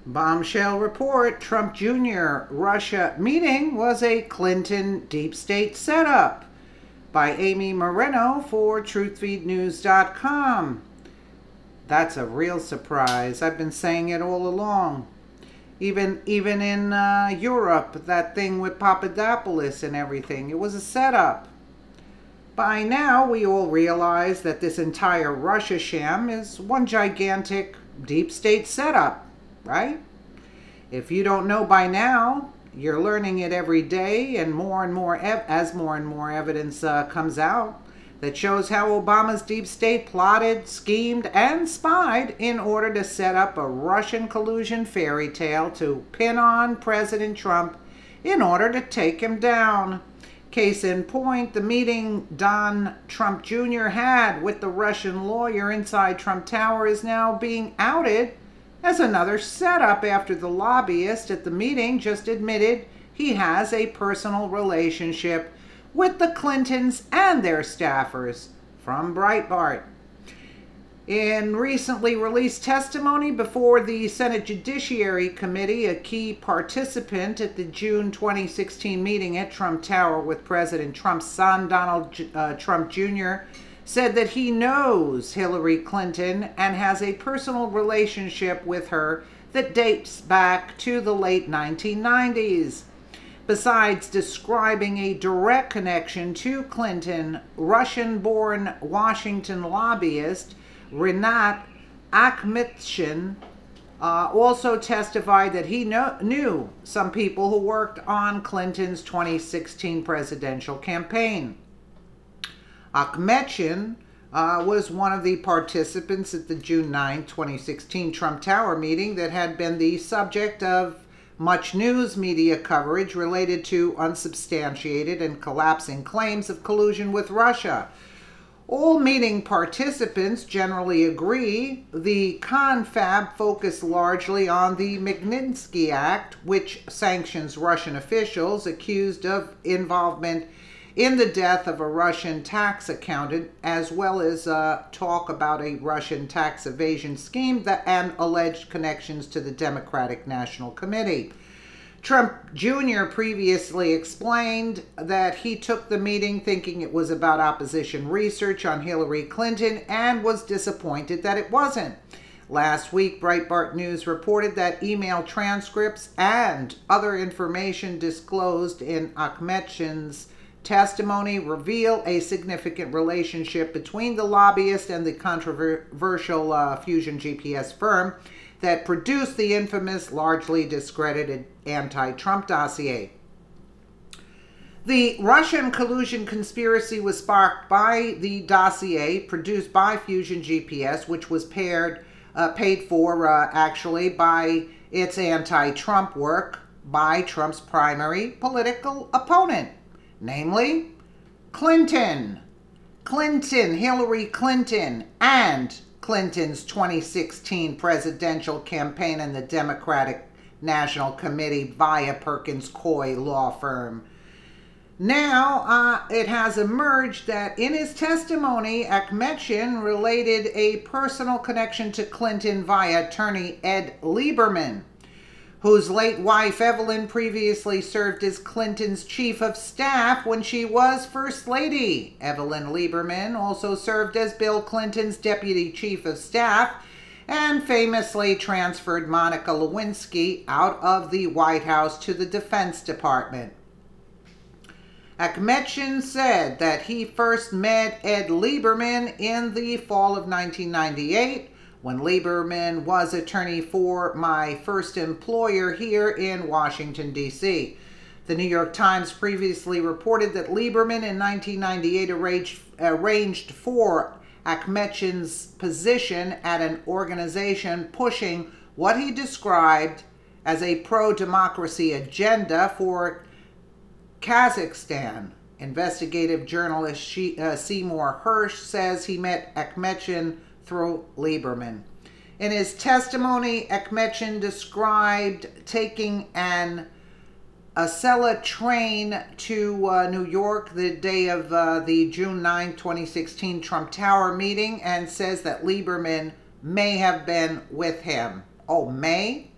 Bombshell report, Trump Jr. Russia meeting was a Clinton deep state setup, by Amy Moreno for truthfeednews.com. That's a real surprise. I've been saying it all along. Even in Europe, that thing with Papadopoulos and everything, it was a setup. By now, we all realize that this entire Russia sham is one gigantic deep state setup, right? If you don't know by now, you're learning it every day, and more and more evidence comes out that shows how Obama's deep state plotted, schemed, and spied in order to set up a Russian collusion fairy tale to pin on President Trump in order to take him down. Case in point, the meeting Don Trump Jr. had with the Russian lawyer inside Trump Tower is now being outed as another setup after the lobbyist at the meeting just admitted he has a personal relationship with the Clintons and their staffers, from Breitbart. In recently released testimony before the Senate Judiciary Committee, a key participant at the June 2016 meeting at Trump Tower with President Trump's son, Donald Trump Jr., said that he knows Hillary Clinton and has a personal relationship with her that dates back to the late 1990s. Besides describing a direct connection to Clinton, Russian-born Washington lobbyist Rinat Akhmetshin also testified that he knew some people who worked on Clinton's 2016 presidential campaign. Akhmetshin was one of the participants at the June 9, 2016 Trump Tower meeting that had been the subject of much news media coverage related to unsubstantiated and collapsing claims of collusion with Russia. All meeting participants generally agree the confab focused largely on the Magnitsky Act, which sanctions Russian officials accused of involvement in the death of a Russian tax accountant, as well as talk about a Russian tax evasion scheme and alleged connections to the Democratic National Committee. Trump Jr. previously explained that he took the meeting thinking it was about opposition research on Hillary Clinton and was disappointed that it wasn't. Last week, Breitbart News reported that email transcripts and other information disclosed in Akhmetshin's testimony reveal a significant relationship between the lobbyist and the controversial Fusion GPS firm that produced the infamous, largely discredited anti-Trump dossier. The Russian collusion conspiracy was sparked by the dossier produced by Fusion GPS, which was paid for actually by its anti-Trump work by Trump's primary political opponent, namely Hillary Clinton, and Clinton's 2016 presidential campaign and the Democratic National Committee via Perkins Coie law firm. Now, it has emerged that in his testimony, Akhmetshin related a personal connection to Clinton via attorney Ed Lieberman, whose late wife Evelyn previously served as Clinton's chief of staff when she was First Lady. Evelyn Lieberman also served as Bill Clinton's deputy chief of staff and famously transferred Monica Lewinsky out of the White House to the Defense Department. Akhmetshin said that he first met Ed Lieberman in the fall of 1998, when Lieberman was attorney for my first employer here in Washington, D.C. The New York Times previously reported that Lieberman in 1998 arranged for Akhmetshin's position at an organization pushing what he described as a pro-democracy agenda for Kazakhstan. Investigative journalist Seymour Hersh says he met Akhmetshin through Lieberman. In his testimony, Akhmetshin described taking an Acela train to New York the day of the June 9, 2016 Trump Tower meeting, and says that Lieberman may have been with him. Oh, may?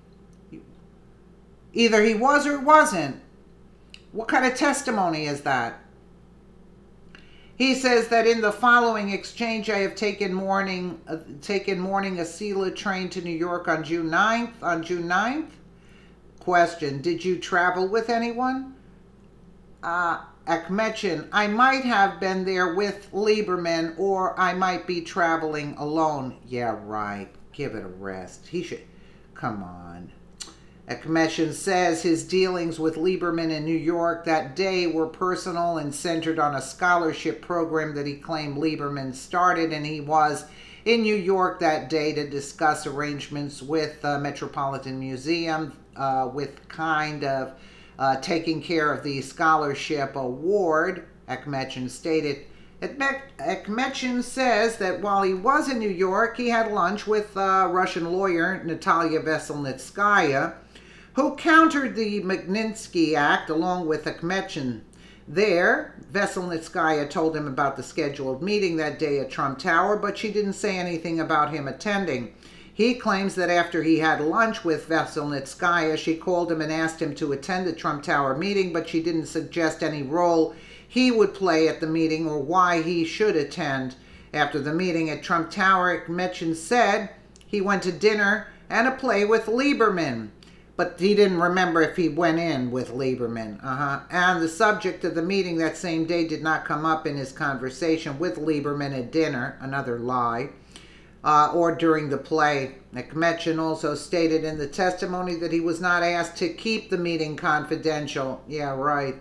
Either he was or wasn't. What kind of testimony is that? He says that in the following exchange, I have taken morning Acela train to New York on June 9th. On June 9th? Question, did you travel with anyone? Akhmetian, I might have been there with Lieberman, or I might be traveling alone. Yeah, right. Give it a rest. He should. Come on. Akhmetian says his dealings with Lieberman in New York that day were personal and centered on a scholarship program that he claimed Lieberman started, and he was in New York that day to discuss arrangements with the Metropolitan Museum with kind of taking care of the scholarship award, Akhmetian stated. Akhmetian says that while he was in New York, he had lunch with Russian lawyer Natalia Veselnitskaya, who countered the Magnitsky Act along with Akhmetian. There, Veselnitskaya told him about the scheduled meeting that day at Trump Tower, but she didn't say anything about him attending. He claims that after he had lunch with Veselnitskaya, she called him and asked him to attend the Trump Tower meeting, but she didn't suggest any role he would play at the meeting or why he should attend. After the meeting at Trump Tower, Akhmetian said he went to dinner and a play with Lieberman. But he didn't remember if he went in with Lieberman. And the subject of the meeting that same day did not come up in his conversation with Lieberman at dinner, another lie, or during the play. Akhmetian also stated in the testimony that he was not asked to keep the meeting confidential. Yeah, right.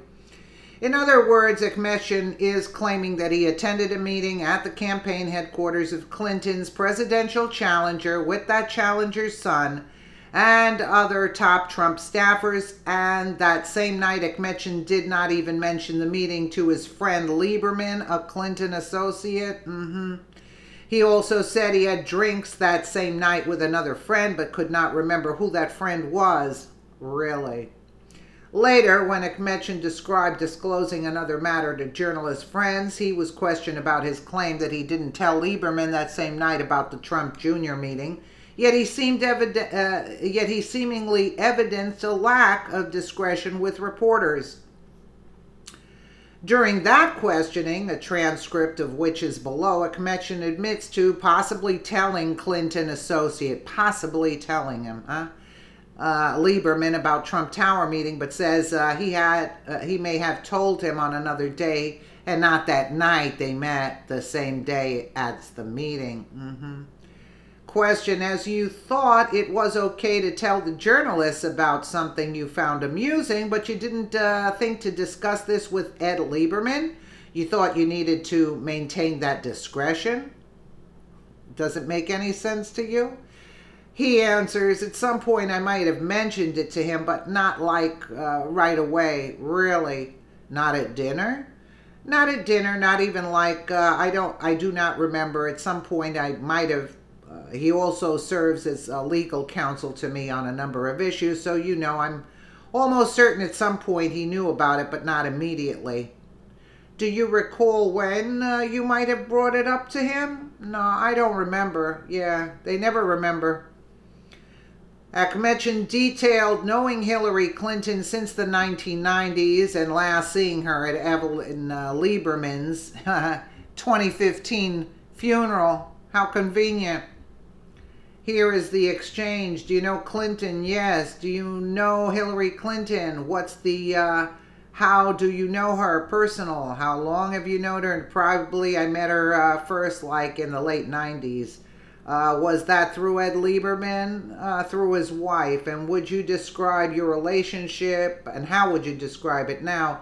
In other words, Akhmetian is claiming that he attended a meeting at the campaign headquarters of Clinton's presidential challenger with that challenger's son and other top Trump staffers, and that same night Akhmetian did not even mention the meeting to his friend Lieberman, a Clinton associate. He also said he had drinks that same night with another friend, but could not remember who that friend was. Really? Later, when Akhmetian described disclosing another matter to journalist friends, he was questioned about his claim that he didn't tell Lieberman that same night about the Trump Jr. meeting. Yet he seemingly evidenced a lack of discretion with reporters. During that questioning, a transcript of which is below, Akhmetian admits to possibly telling Clinton associate, Lieberman about Trump Tower meeting, but says he may have told him on another day and not that night. They met the same day as the meeting. Question, as you thought it was okay to tell the journalists about something you found amusing, but you didn't think to discuss this with Ed Lieberman? You thought you needed to maintain that discretion? Does it make any sense to you? He answers, at some point I might have mentioned it to him, but not like right away. Really? Not at dinner? Not at dinner, not even like, I do not remember. At some point I might have. He also serves as legal counsel to me on a number of issues, so you know I'm almost certain at some point he knew about it, but not immediately. Do you recall when you might have brought it up to him? No, I don't remember. Yeah, they never remember. Akhmetian detailed knowing Hillary Clinton since the 1990s and last seeing her at Evelyn Lieberman's 2015 funeral. How convenient. Here is the exchange. Do you know Clinton? Yes. Do you know Hillary Clinton? What's the, how do you know her? Personal. How long have you known her? Probably I met her first like in the late 90s. Was that through Ed Lieberman? Through his wife. And would you describe your relationship? And how would you describe it now?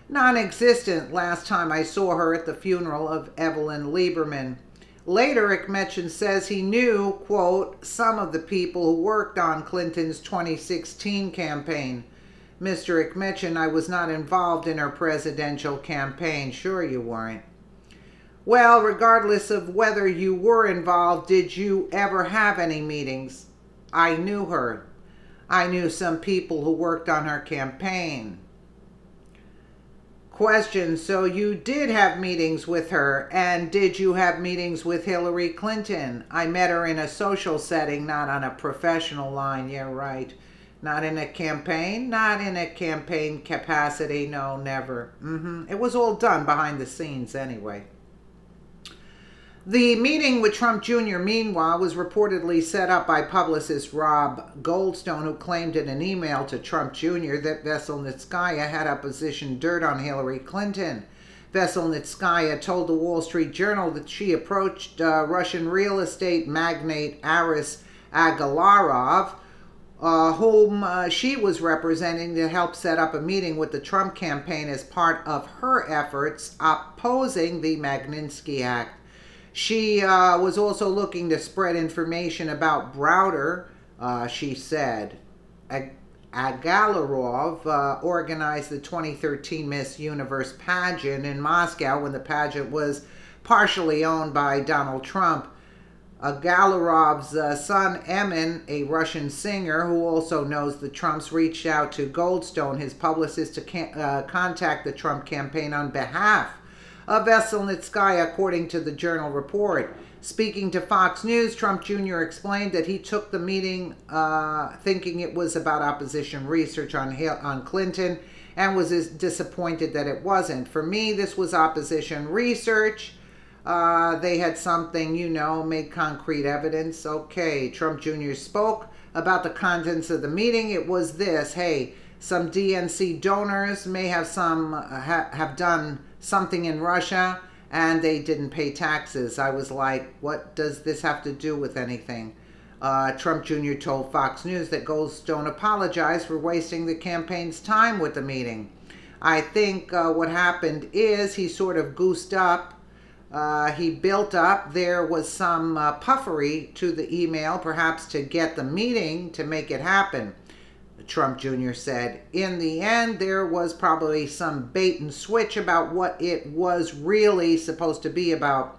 Non-existent. Last time I saw her at the funeral of Evelyn Lieberman. Later, Akhmetian says he knew, quote, some of the people who worked on Clinton's 2016 campaign. Mr. Akhmetian, I was not involved in her presidential campaign. Sure you weren't. Well, regardless of whether you were involved, did you ever have any meetings? I knew her. I knew some people who worked on her campaign. Question, so you did have meetings with her, and did you have meetings with Hillary Clinton? I met her in a social setting, not on a professional line. Yeah, right. Not in a campaign, not in a campaign capacity, no, never. It was all done behind the scenes anyway. The meeting with Trump Jr., meanwhile, was reportedly set up by publicist Rob Goldstone, who claimed in an email to Trump Jr. that Veselnitskaya had opposition dirt on Hillary Clinton. Veselnitskaya told the Wall Street Journal that she approached Russian real estate magnate Aris Agalarov, whom she was representing, to help set up a meeting with the Trump campaign as part of her efforts opposing the Magnitsky Act. She was also looking to spread information about Browder, she said. Agalarov organized the 2013 Miss Universe pageant in Moscow when the pageant was partially owned by Donald Trump. Agalarov's son, Emin, a Russian singer who also knows the Trumps, reached out to Goldstone, his publicist, to contact the Trump campaign on behalf of Veselnitskaya, according to the Journal report. Speaking to Fox News, Trump Jr. explained that he took the meeting thinking it was about opposition research on Clinton, and was disappointed that it wasn't. For me, this was opposition research. They had something, made concrete evidence. Okay, Trump Jr. spoke about the contents of the meeting. It was this: hey, some DNC donors may have have done something in Russia, and they didn't pay taxes. I was like, what does this have to do with anything? Trump Jr. told Fox News that Goldstone apologized for wasting the campaign's time with the meeting. I think what happened is he sort of goosed up. He built up. There was some puffery to the email, perhaps to get the meeting to make it happen. Trump Jr. said, in the end, there was probably some bait and switch about what it was really supposed to be about.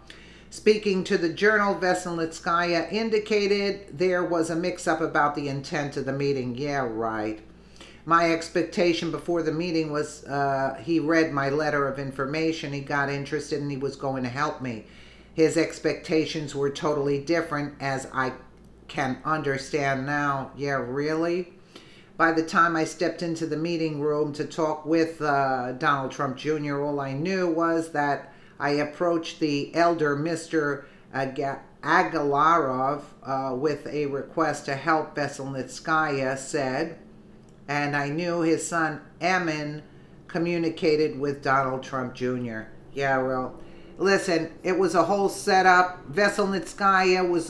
Speaking to the Journal, Veselnitskaya indicated there was a mix-up about the intent of the meeting. Yeah, right. My expectation before the meeting was he read my letter of information, he got interested, and he was going to help me. His expectations were totally different, as I can understand now. Yeah, really? By the time I stepped into the meeting room to talk with Donald Trump Jr., all I knew was that I approached the elder Mr. Agalarov with a request to help, Veselnitskaya said, and I knew his son Emin communicated with Donald Trump Jr. Yeah, well, listen, it was a whole setup. Veselnitskaya was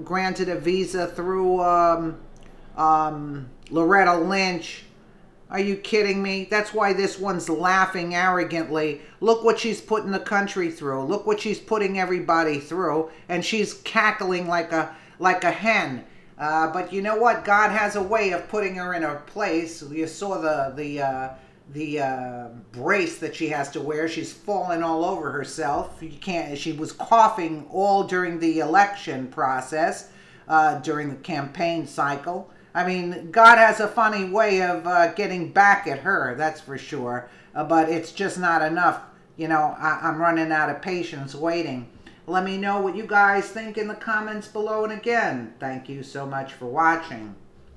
granted a visa through Loretta Lynch. Are you kidding me? That's why this one's laughing arrogantly. Look what she's putting the country through. Look what she's putting everybody through. And she's cackling like a hen. But you know what? God has a way of putting her in her place. You saw the brace that she has to wear. She's fallen all over herself. You can't. She was coughing all during the election process, during the campaign cycle. I mean, God has a funny way of getting back at her, that's for sure. But it's just not enough. I'm running out of patience waiting. Let me know what you guys think in the comments below. And again, thank you so much for watching.